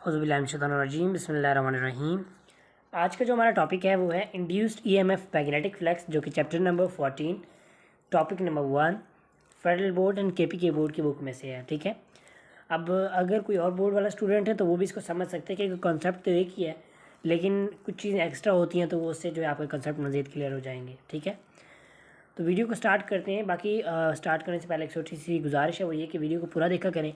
औज़ुबिल्लाहिमिनश्शैतानिर्रजीम बिस्मिल्लाहिर्रहमानिर्रहीम। आज का जो हमारा टॉपिक है वो है इंड्यूस्ड ईएमएफ मैग्नेटिक फ्लक्स, जो कि chapter number 14 topic number 1 federal board and KPK board की बुक में से है। ठीक है, अब अगर कोई और बोर्ड वाला स्टूडेंट है तो वो भी इसको समझ सकते हैं कि कॉन्सेप्ट तो एक ही है, लेकिन कुछ चीज़ें एक्स्ट्रा होती हैं तो वो उससे जो है आपके कॉन्सेप्ट मज़ीद क्लियर हो जाएंगे। ठीक है, तो वीडियो को स्टार्ट करते हैं। बाकी स्टार्ट करने से पहले एक छोटी सी गुजारिश है, वो ये कि वीडियो को पूरा देखा करें।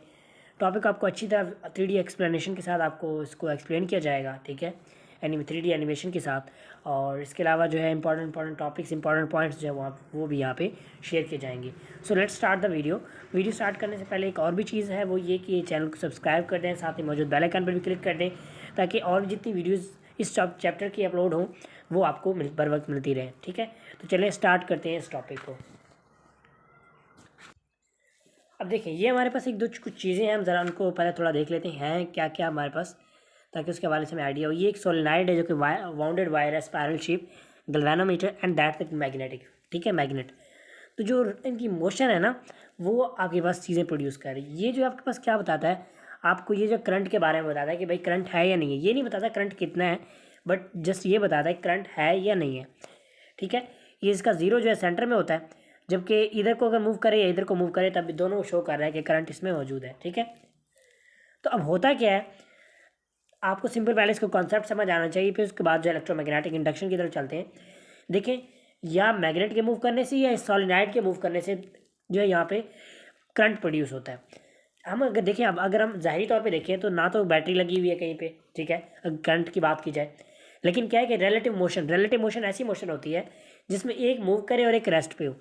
टॉपिक आपको अच्छी तरह 3D एक्सप्लेनेशन के साथ आपको इसको एक्सप्लेन किया जाएगा। ठीक है, 3D एनिमेशन के साथ। और इसके अलावा जो है इंपॉर्टेंट टॉपिक्स, इंपॉर्टेंट पॉइंट्स जो है वो भी यहाँ पे शेयर किए जाएंगे। So let's start the video start करने से पहले एक और भी चीज़ है, वो ये कि चैनल को सब्सक्राइब कर दें, साथ ही मौजूद बेल आइकन पर भी क्लिक कर दें, ताकि और जितनी वीडियोज़ इस चैप्टर की अपलोड हों वो आपको बर वक्त मिलती रहे। ठीक है, तो चलिए स्टार्ट करते हैं इस टॉपिक को। अब देखिए, ये हमारे पास एक दो कुछ चीज़ें हैं, हम ज़रा उनको पहले थोड़ा देख लेते हैं क्या क्या हमारे पास, ताकि उसके हवाले से हमें आइडिया हो। ये एक सोलेनाइड है जो कि वाउंडेड वायर है, spiral shape, galvanometer and that magnetic. ठीक है, मैग्नेट। तो जो इनकी मोशन है ना, वो आपके पास चीज़ें प्रोड्यूस कर रही है। ये जो आपके पास क्या बताता है, आपको ये जो करंट के बारे में बताता है कि भाई करंट है या नहीं है। ये नहीं बताता करंट कितना है, बट जस्ट ये बताता है करंट है या नहीं है। ठीक है, ये इसका ज़ीरो जो है सेंटर में होता है, जबकि इधर को अगर मूव करे या इधर को मूव करे तब भी दोनों शो कर रहा है कि करंट इसमें मौजूद है। ठीक है, तो अब होता क्या है, आपको सिंपल पहले इसको कॉन्सेप्ट समझ आना चाहिए, फिर उसके बाद जो इलेक्ट्रोमैग्नेटिक इंडक्शन की तरफ चलते हैं। देखें, या मैग्नेट के मूव करने से या सॉलिनॉइड के मूव करने से जो है यहाँ पे करंट प्रोड्यूस होता है। हम अगर देखें, अब अगर हम ज़ाहिरी तौर पे देखें तो ना तो बैटरी लगी हुई है कहीं पे, ठीक है, अगर करंट की बात की जाए, लेकिन क्या है कि रिलेटिव मोशन ऐसी मोशन होती है जिसमें एक मूव करे और एक रेस्ट पे हो।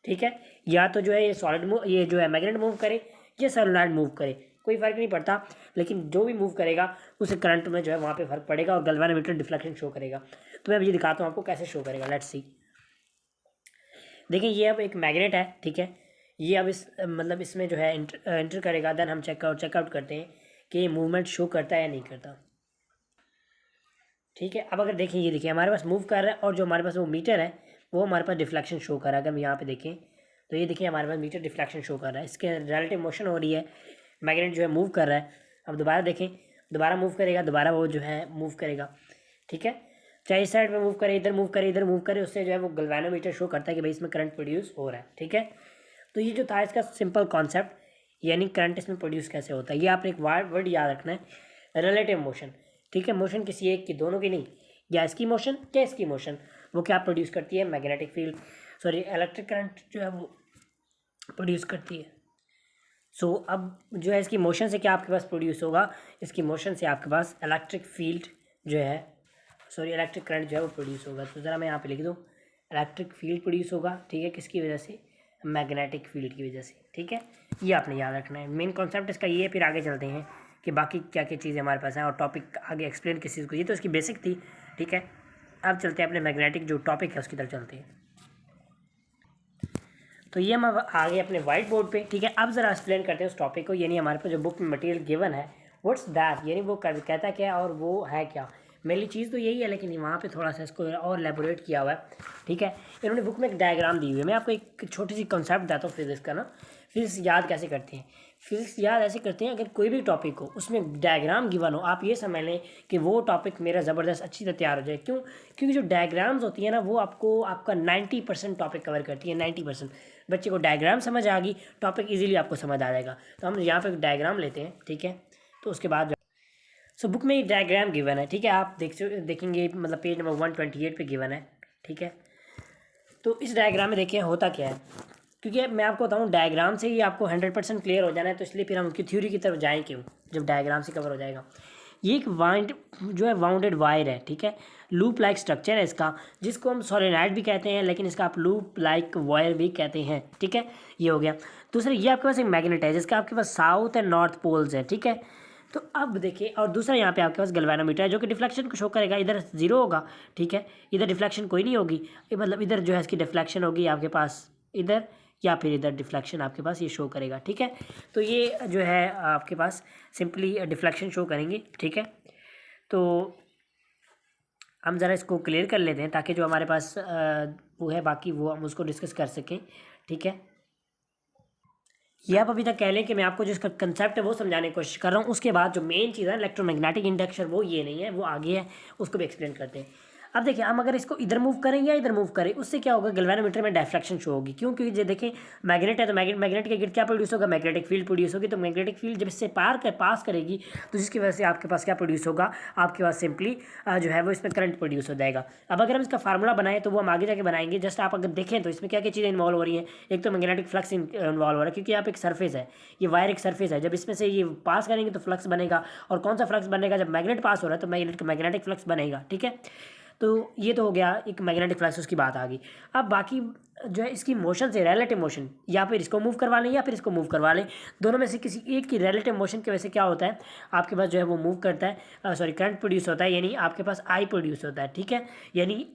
ठीक है, या तो जो है ये जो है मैग्नेट मूव करे या सोलेनॉइड मूव करे, कोई फ़र्क नहीं पड़ता, लेकिन जो भी मूव करेगा उसे करंट में जो है वहाँ पे फ़र्क पड़ेगा और गैल्वेनोमीटर डिफ्लेक्शन शो करेगा। तो मैं अब ये दिखाता हूँ आपको कैसे शो करेगा। Let's see. देखिए, ये अब एक मैग्नेट है। ठीक है, ये अब मतलब इसमें जो है एंटर करेगा, देन हम चेकआउट करते हैं कि ये मूवमेंट शो करता है या नहीं करता। ठीक है, अब अगर देखें, ये देखिए हमारे पास मूव कर रहा है, और जो हमारे पास वो मीटर है वो हमारे पास डिफ्लेक्शन शो कर रहा है। अगर हम यहाँ पे देखें तो ये देखिए हमारे पास मीटर डिफ्लेक्शन शो कर रहा है, इसके रिलेटिव मोशन हो रही है, मैग्नेट जो है मूव कर रहा है। अब दोबारा देखें, दोबारा मूव करेगा, दोबारा वो जो है मूव करेगा। ठीक है, चाहे इस साइड में मूव करे, इधर मूव करे, इधर मूव करे, उससे जो है वो गैल्वेनोमीटर शो करता है कि भाई इसमें करंट प्रोड्यूस हो रहा है। ठीक है, तो ये जो था इसका सिंपल कॉन्सेप्ट, यानी करंट इसमें प्रोड्यूस कैसे होता है। ये आपने एक वर्ड याद रखना है, रिलेटिव मोशन। ठीक है, मोशन किसी एक की, दोनों की नहीं, या इसकी मोशन या इसकी मोशन, वो क्या प्रोड्यूस करती है, magnetic field, sorry electric current जो है वो प्रोड्यूस करती है। सो अब जो है इसकी मोशन से क्या आपके पास प्रोड्यूस होगा, इसकी मोशन से आपके पास इलेक्ट्रिक फील्ड जो है, सॉरी इलेक्ट्रिक करंट जो है वो प्रोड्यूस होगा। तो ज़रा मैं यहाँ पे लिख दूँ, इलेक्ट्रिक फील्ड प्रोड्यूस होगा। ठीक है, किसकी वजह से, मैग्नेटिक फील्ड की वजह से। ठीक है, ये आपने याद रखना है, मेन कॉन्सेप्ट इसका ये है। फिर आगे चलते हैं कि बाकी क्या क्या चीज़ें हमारे पास हैं, और टॉपिक आगे एक्सप्लेन किस चीज़ को, ये तो इसकी बेसिक थी। ठीक है, अब चलते हैं अपने मैग्नेटिक जो टॉपिक है उसकी तरफ चलते हैं। तो ये हम अब आगे अपने वाइट बोर्ड पे। ठीक है, अब ज़रा एक्सप्लेन करते हैं उस टॉपिक को, यानी हमारे पास जो बुक में मटेरियल गिवन है, व्हाट्स दैट, यानी वो कहता क्या और वो है क्या। मेनली चीज़ तो यही है, लेकिन वहाँ पे थोड़ा सा इसको और एलेबोरेट किया हुआ है। ठीक है, इन्होंने बुक में एक डायग्राम दी हुई है। मैं आपको एक छोटी सी कॉन्सेप्ट बताता हूँ फिजिक्स का ना। फिजिक्स याद कैसे करते हैं, फिजिक्स याद ऐसे करते हैं, अगर कोई भी टॉपिक हो उसमें डायग्राम गिवन हो, आप ये समझ लें कि वो टॉपिक मेरा ज़बरदस्त अच्छी तरह तैयार हो जाए। क्यों? क्योंकि जो डायग्राम्स होती है ना, वो आपको आपका 90% टॉपिक कवर करती है। 90% बच्चे को डायग्राम समझ आ गई, टॉपिक इजीली आपको समझ आ जाएगा। तो हम यहाँ पे डायग्राम लेते हैं। ठीक है, तो उसके बाद सो बुक में एक डायग्राम गिवन है। ठीक है, आप देखेंगे, मतलब पेज नंबर 128 पे गिवन है। ठीक है, तो इस डायग्राम में देखिए होता क्या है, क्योंकि मैं आपको बताऊँ डायग्राम से ही आपको 100% क्लियर हो जाना है, तो इसलिए फिर हम उसकी थ्योरी की तरफ जाएँ क्यों, जब डायग्राम से कवर हो जाएगा। ये एक वाउंडेड वायर है। ठीक है, लूप लाइक स्ट्रक्चर है इसका, जिसको हम सोलेनॉइड भी कहते हैं, लेकिन इसका आप लूप लाइक वायर भी कहते हैं। ठीक है, ये हो गया। दूसरा, ये आपके पास एक मैग्नेट है जिसका आपके पास साउथ एंड नॉर्थ पोल्स है। ठीक है, तो अब देखिए, और दूसरा यहाँ पे आपके पास गैल्वेनोमीटर है जो कि डिफ्लेक्शन को शो करेगा। इधर जीरो होगा, ठीक है, इधर डिफ्लेक्शन कोई नहीं होगी, मतलब इधर जो है इसकी डिफ्लेक्शन होगी आपके पास इधर, या फिर इधर डिफ्लेक्शन आपके पास ये शो करेगा। ठीक है, तो ये जो है आपके पास सिंपली डिफ्लेक्शन शो करेंगे। ठीक है, तो हम ज़रा इसको क्लियर कर लेते हैं ताकि जो हमारे पास वो है बाकी वो हम उसको डिस्कस कर सकें। ठीक है, ये आप अभी तक कह लें कि मैं आपको जो इसका कंसेप्ट है वो समझाने की कोशिश कर रहा हूँ। उसके बाद जो मेन चीज़ है इलेक्ट्रोमैग्नेटिक इंडक्शन, वो ये नहीं है, वो आगे है, उसको भी एक्सप्लेन करते हैं। अब देखिए, हम अगर इसको इधर मूव करें या इधर मूव करें, उससे क्या होगा, गैल्वेनोमीटर में डायफ्रैक्शन शो होगी। क्यों? क्योंकि जो देखें मैग्नेट है, तो मैग्नेट के गिर्द क्या प्रोड्यूस होगा, मैग्नेटिक फील्ड प्रोड्यूस होगी। तो मैग्नेटिक फील्ड जब इससे पास करेगी, तो जिसकी वजह से आपके पास क्या प्रोड्यूस होगा, आपके पास सिंपली जो है वो इसमें करंट प्रोड्यूस हो जाएगा। अब अगर हम इसका फार्मूला बनाएं तो वो हम आगे जाके बनाएंगे। जस्ट आप अगर देखें तो इसमें क्या क्या चीज़ें इन्वॉल्व हो रही हैं। एक तो मैग्नेटिक फ्लक्स इन्वॉल्व हो रहा है, क्योंकि यहाँ पे एक सरफेस है, ये वायर एक सरफेस है। जब इसमें से ये पास करेंगे तो फ्लक्स बनेगा। और कौन सा फ्लक्स बनेगा, जब मैग्नेट पास हो रहा है तो मैग्नेटिक फ्लक्स बनेगा। ठीक है, तो ये तो हो गया एक मैग्नेटिक फ्लक्स, उसकी बात आ गई। अब बाकी जो है इसकी मोशन से, रिलेटिव मोशन, या फिर इसको मूव करवा लें या फिर इसको मूव करवा लें, दोनों में से किसी एक की रिलेटिव मोशन की वजह से क्या होता है, आपके पास जो है वो मूव करता है, सॉरी करंट प्रोड्यूस होता है, यानी आपके पास आई प्रोड्यूस होता है। ठीक है, यानी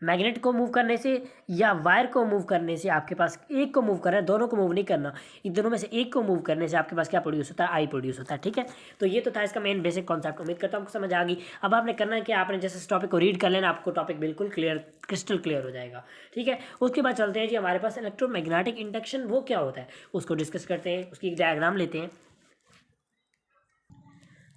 मैग्नेट को मूव करने से या वायर को मूव करने से आपके पास एक को मूव करना है, दोनों को मूव नहीं करना, इन दोनों में से एक को मूव करने से आपके पास क्या प्रोड्यूस होता है, आई प्रोड्यूस होता है। ठीक है, तो ये तो था इसका मेन बेसिक कॉन्सेप्ट। उम्मीद करता हूँ आपको समझ आ गई। अब आपने करना है कि आपने जैसे इस टॉपिक को रीड कर लेना, आपको टॉपिक बिल्कुल क्रिस्टल क्लियर हो जाएगा। ठीक है, उसके बाद चलते हैं जी हमारे पास इलेक्ट्रोमैग्नेटिक इंडक्शन वो क्या होता है, उसको डिस्कस करते हैं, उसकी एक डायग्राम लेते हैं।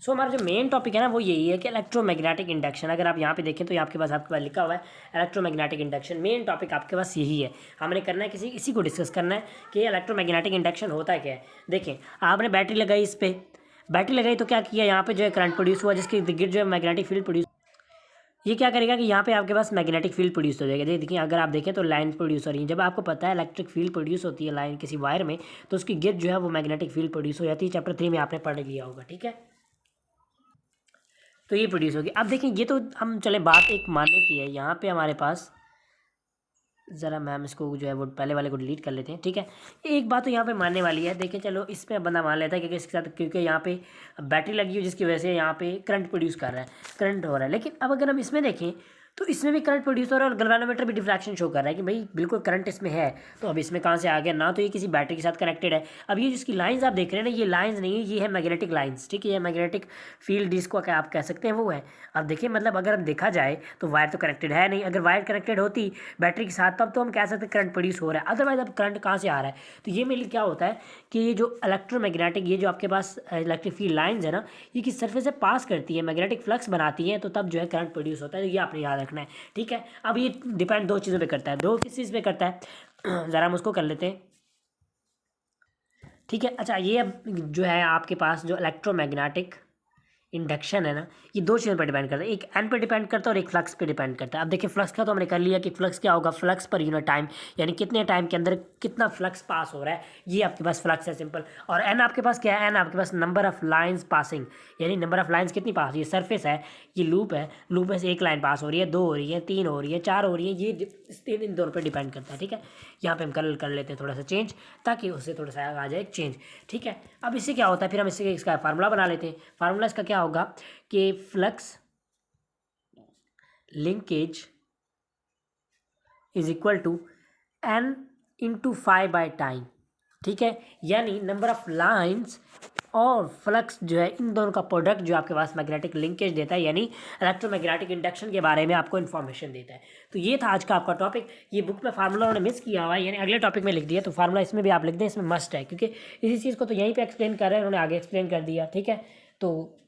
सो हमारा जो मेन टॉपिक है ना वो यही है कि इलेक्ट्रोमैग्नेटिक इंडक्शन। अगर आप यहाँ पे देखें तो ये आपके पास लिखा हुआ है इलेक्ट्रोमैग्नेटिक इंडक्शन। मेन टॉपिक आपके पास यही है, हमने करना है इसी को डिस्कस करना है कि इलेक्ट्रोमैग्नेटिक इंडक्शन होता क्या है। देखें, आपने बैटरी लगाई, इस पर बैटरी लगाई तो क्या किया, यहाँ पे जो है करंट प्रोड्यूस हुआ, जिसके इर्द गिर्द जो है मैग्नेटिक फील्ड प्रोड्यूस। ये क्या करेगा कि यहाँ पे आपके पास मैग्नेटिक फील्ड प्रोड्यूस हो जाएगा। देखिए, अगर आप देखें तो लाइन प्रोड्यूस हो रही है। जब आपको पता है इलेक्ट्रिक फील्ड प्रोड्यूस होती है लाइन किसी वायर में, तो उसकी गिर्द जो है वो मैग्नेटिक फील्ड प्रोड्यूस हो जाती है। चैप्टर 3 में आपने पढ़ लिया होगा। ठीक है, तो ये प्रोड्यूस होगी। अब देखिए, ये तो हम चले बात एक मानने की है। यहाँ पे हमारे पास ज़रा मैम इसको जो है वो पहले वाले को डिलीट कर लेते हैं। ठीक है, एक बात तो यहाँ पे मानने वाली है। देखिए, चलो इस पर बंदा मान लेता है क्योंकि इसके साथ, क्योंकि यहाँ पे बैटरी लगी हुई जिसकी वजह से यहाँ पे करंट प्रोड्यूस कर रहा है, करंट हो रहा है। लेकिन अब अगर हम इसमें देखें तो इसमें भी करंट प्रोड्यूस हो रहा है और गैल्वेनोमीटर भी डिफ्रैक्शन शो कर रहा है कि भाई बिल्कुल करंट इसमें है। तो अब इसमें कहाँ से आ गया ना, तो ये किसी बैटरी के साथ कनेक्टेड है। अब ये जिसकी लाइंस आप देख रहे हैं ना, ये लाइंस नहीं है, ये है मैग्नेटिक लाइंस। ठीक है, ये मैग्नेटिक फील्ड जिसको क्या आप कह सकते हैं वो है। अब देखिए, मतलब अगर हम देखा जाए तो वायर तो कनेक्टेड है नहीं। अगर वायर कनेक्टेड होती बैटरी के साथ तब तो हम कह सकते हैं करंट प्रोड्यूस हो रहा है। अदरवाइज अब करंट कहाँ से आ रहा है, तो ये मेनली क्या होता है कि ये जो इलेक्ट्रोमैग्नेटिक, ये जो आपके पास इलेक्ट्रिक फील्ड लाइंस है ना, ये किस सरफेस से पास करती है, मैग्नेटिक फ्लक्स बनाती है, तो तब जो है करंट प्रोड्यूस होता है। ये आपने याद रखना है। ठीक है, अब ये डिपेंड दो चीज़ों पे करता है। दो किस चीज़ पे करता है ज़रा हम उसको कर लेते हैं। ठीक है, अच्छा, ये अब जो है आपके पास जो इलेक्ट्रोमैग्नेटिक इंडक्शन है ना, ये दो चीज़ों पर डिपेंड करता है। एक एन पे डिपेंड करता है और एक फ्लक्स पे डिपेंड करता है। अब देखिए, फ्लक्स का तो हमने कर लिया कि फ्लक्स क्या होगा, फ्लक्स पर यूनिट टाइम, यानी कितने टाइम के अंदर कितना फ्लक्स पास हो रहा है, ये आपके पास फ्लक्स है, सिंपल। और एन आपके पास क्या है, एन आपके पास नंबर ऑफ लाइंस पासिंग, यानी नंबर ऑफ लाइंस कितनी पास, ये सरफेस है, ये लूप है, लूप में से एक लाइन पास हो रही है, दो हो रही है, तीन हो रही है, चार हो रही है, ये इन दोनों पर डिपेंड करता है। ठीक है, यहाँ पे हम कर लेते हैं थोड़ा सा चेंज, ताकि उससे थोड़ा सा आ जाए चेंज। ठीक है, अब इससे क्या होता है, फिर हम इससे इसका फार्मूला बना लेते हैं। फार्मूला इसका क्या होगा कि flux linkage is equal to N into five by time. ठीक है, यानी नंबर ऑफ लाइंस और फ्लक्स जो है इन दोनों का प्रोडक्ट जो आपके पास मैग्नेटिक लिंकेज देता है, यानी इलेक्ट्रोमैग्नेटिक इंडक्शन के बारे में आपको इन्फॉर्मेशन देता है। तो ये था आज का आपका टॉपिक। ये बुक में फार्मूला उन्होंने मिस किया हुआ है, यानी अगले टॉपिक में लिख दिया, तो फार्मूला इसमें भी आप लिख दें, इसमें मस्ट है, क्योंकि इसी चीज़ को तो यहीं पे एक्सप्लेन कर रहे हैं, उन्होंने आगे एक्सप्लेन कर दिया। ठीक है, तो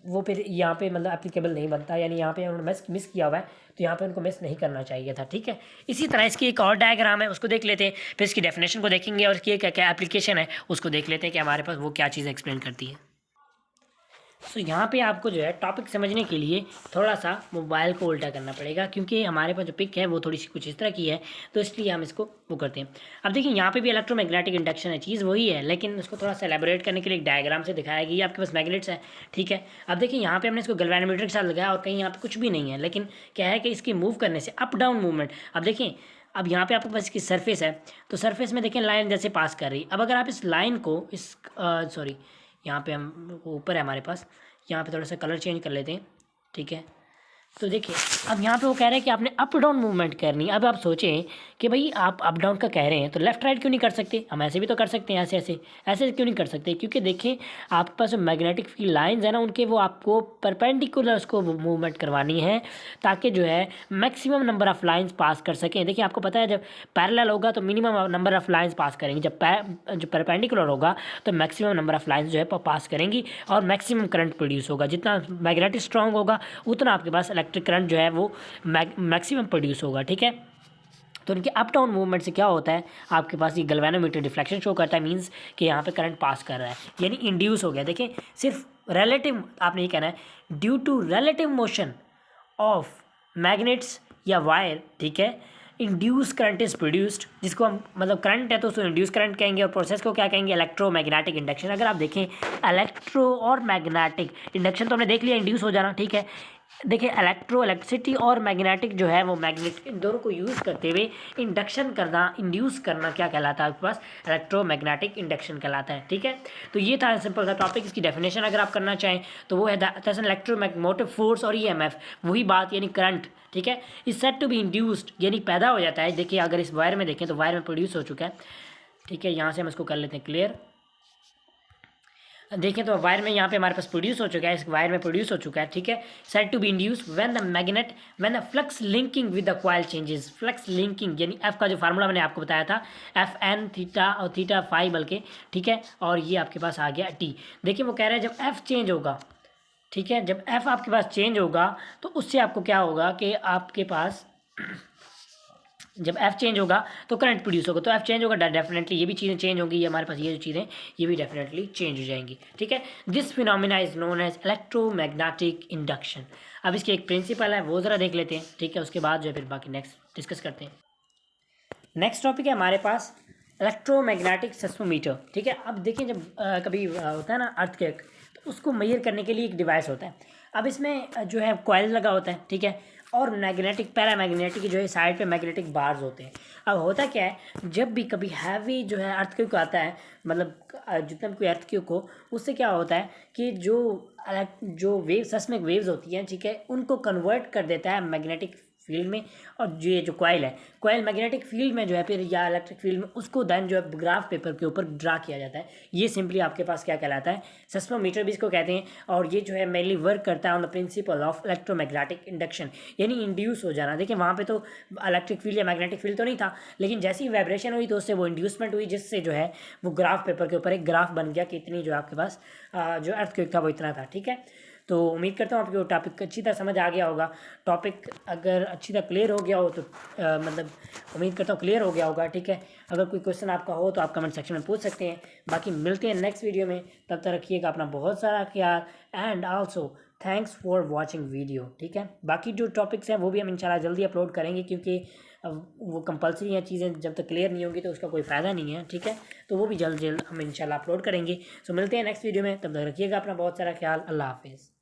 वो फिर यहाँ पे मतलब एप्लीकेबल नहीं बनता, यानी यहाँ पे उन्होंने मिस किया हुआ है, तो यहाँ पे उनको मिस नहीं करना चाहिए था। ठीक है, इसी तरह इसकी एक और डायग्राम है, उसको देख लेते हैं, फिर इसकी डेफिनेशन को देखेंगे और इसकी क्या क्या एप्लीकेशन है उसको देख लेते हैं कि हमारे पास वो क्या चीज़ एक्सप्लेन करती है। तो यहाँ पे आपको जो है टॉपिक समझने के लिए थोड़ा सा मोबाइल को उल्टा करना पड़ेगा, क्योंकि हमारे पास जो पिक है वो थोड़ी सी कुछ इस तरह की है, तो इसलिए हम इसको वो करते हैं। अब देखिए, यहाँ पे भी इलेक्ट्रोमैग्नेटिक इंडक्शन है, चीज़ वही है, लेकिन उसको थोड़ा सा एलेबोरेट करने के लिए एक डायग्राम से दिखाया गया। आपके पास मैग्नेट्स है, ठीक है। अब देखिए, यहाँ पे हमने इसको गैल्वेनोमीटर के साथ लगाया और कहीं यहाँ पे कुछ भी नहीं है, लेकिन क्या है कि इसके मूव करने से अप डाउन मूवमेंट। अब देखिए, अब यहाँ पे आपके पास इसकी सरफेस है, तो सरफेस में देखें लाइन जैसे पास कर रही। अब अगर आप इस लाइन को सॉरी, यहाँ पे हम ऊपर है हमारे पास, यहाँ पे थोड़ा सा कलर चेंज कर लेते हैं। ठीक है, तो देखिए अब यहाँ पे वो कह रहे हैं कि आपने अप डाउन मूवमेंट करनी है। अब आप सोचें कि भाई आप अप डाउन का कह रहे हैं तो लेफ्ट राइट क्यों नहीं कर सकते, हम ऐसे भी तो कर सकते हैं, ऐसे ऐसे ऐसे क्यों नहीं कर सकते, क्योंकि देखिए आपके पास जो मैग्नेटिक फील्ड लाइंस है ना उनके वो आपको परपेंडिकुलर उसको मूवमेंट करवानी है ताकि जो है maximum number of lines pass कर सकें। देखिए आपको पता है जब पैरेलल होगा तो minimum number of lines pass करेंगे, जब परपेंडिकुलर होगा तो मैक्सिमम नंबर ऑफ लाइंस जो है पास करेंगी और मैक्सिमम करंट प्रोड्यूस होगा। जितना मैग्नेटिक स्ट्रांग होगा उतना आपके पास इलेक्ट्रिक करंट जो है वो मैक्सिमम प्रोड्यूस होगा। ठीक है, तो इनके अप डाउन मूवमेंट से क्या होता है, आपके पास ये गैल्वेनोमीटर डिफ्लेक्शन शो करता है, मींस कि यहाँ पे करंट पास कर रहा है यानी इंड्यूस हो गया। देखिए सिर्फ रिलेटिव आपने ये कहना है, due to relative motion of magnets या वायर, ठीक है, इंड्यूस करंट इज प्रोड्यूस्ड, जिसको हम मतलब करंट है तो उसको इंड्यूस करंट कहेंगे और प्रोसेस को क्या कहेंगे, इलेक्ट्रोमैग्नेटिक इंडक्शन। अगर आप देखें इलेक्ट्रो और मैग्नेटिक इंडक्शन तो हमने देख लिया इंड्यूस हो जाना, ठीक है। देखिए इलेक्ट्रिसिटी और मैग्नेटिक जो है वो मैग्नेट इन दोनों को यूज़ करते हुए इंडक्शन करना, इंड्यूस करना क्या कहलाता है आपके पास, इलेक्ट्रोमैग्नेटिक इंडक्शन कहलाता है। ठीक है, तो ये था सिंपल सा टॉपिक। इसकी डेफिनेशन अगर आप करना चाहें तो वो है इलेक्ट्रोमोटिव फोर्स और ईएमएफ, वही बात यानी करंट, ठीक है, is set to be induced यानी पैदा हो जाता है। देखिए अगर इस वायर में देखें तो वायर में प्रोड्यूस हो चुका है, ठीक है, यहाँ से हम इसको कर लेते हैं क्लियर। देखें तो वायर में यहाँ पे हमारे पास प्रोड्यूस हो चुका है, इस वायर में प्रोड्यूस हो चुका है, ठीक है। Set to be induce when the flux linking with the coil changes. Flux linking यानी एफ का जो फार्मूला मैंने आपको बताया था, एफ एन थीटा और थीटा फाई बल्कि, ठीक है, और ये आपके पास आ गया टी। देखिए वो कह रहे हैं जब एफ चेंज होगा, ठीक है, जब एफ आपके पास चेंज होगा तो उससे आपको क्या होगा कि आपके पास जब एफ चेंज होगा तो करंट प्रोड्यूस होगा, तो एफ चेंज होगा डेफिनेटली ये भी चीज़ें चेंज होंगी, ये हमारे पास ये जो चीज़ें ये भी डेफिनेटली चेंज हो जाएंगी। ठीक है, this phenomena is known as electromagnetic induction. अब इसकी एक प्रिंसिपल है वो ज़रा देख लेते हैं, ठीक है, उसके बाद जो है फिर बाकी नेक्स्ट डिस्कस करते हैं। नेक्स्ट टॉपिक है हमारे पास इलेक्ट्रोमैग्नेटिक सेस्मोमीटर। ठीक है, अब देखिए जब कभी होता है ना अर्थक्वेक तो उसको मेजर करने के लिए एक डिवाइस होता है। अब इसमें जो है कॉइल लगा होता है, ठीक है, और मैग्नेटिक पैरामैग्नेटिक जो है साइड पे मैग्नेटिक बार्स होते हैं। अब होता क्या है, जब भी कभी हैवी जो है अर्थक्वेक आता है, मतलब जितना भी कोई अर्थक्वेक हो, उससे क्या होता है कि जो वेव सेस्मिक वेव्स होती हैं, ठीक है, उनको कन्वर्ट कर देता है मैग्नेटिक फील्ड में। और जो ये जो कॉइल है, कॉइल मैग्नेटिक फील्ड में जो है फिर या इलेक्ट्रिक फील्ड में उसको देन जो है ग्राफ पेपर के ऊपर ड्रा किया जाता है। ये सिंपली आपके पास क्या कहलाता है, सेस्मोमीटर भी इसको कहते हैं। और ये जो है मेनली वर्क करता है on the principle of electromagnetic induction यानी इंड्यूस हो जाना। देखिए वहाँ पे तो इलेक्ट्रिक फील्ड या मैग्नेटिक फील्ड तो नहीं था, लेकिन जैसी वाइब्रेशन हुई तो उससे वो इंड्यूसमेंट हुई, जिससे जो है वो ग्राफ पेपर के ऊपर एक ग्राफ बन गया कि इतनी जो आपके पास जो अर्थक्वेक था वो इतना था। ठीक है, तो उम्मीद करता हूँ आपको टॉपिक अच्छी तरह समझ आ गया होगा। टॉपिक अगर अच्छी तरह क्लियर हो गया हो तो मतलब उम्मीद करता हूँ क्लियर हो गया होगा। ठीक है, अगर कोई क्वेश्चन आपका हो तो आप कमेंट सेक्शन में पूछ सकते हैं। बाकी मिलते हैं नेक्स्ट वीडियो में, तब तक रखिएगा अपना बहुत सारा ख्याल and also thanks for watching video. ठीक है, बाकी जो टॉपिक्स हैं वो भी हम इंशाल्लाह जल्दी अपलोड करेंगे, क्योंकि वो कंपलसरी हैं चीज़ें, जब तक क्लियर नहीं होंगी तो उसका कोई फ़ायदा नहीं है। ठीक है, तो वो भी जल्द हम इंशाल्लाह अपलोड करेंगे। सो मिलते हैं नेक्स्ट वीडियो में, तब तक रखिएगा अपना बहुत सारा ख्याल। अल्लाह हाफिज़।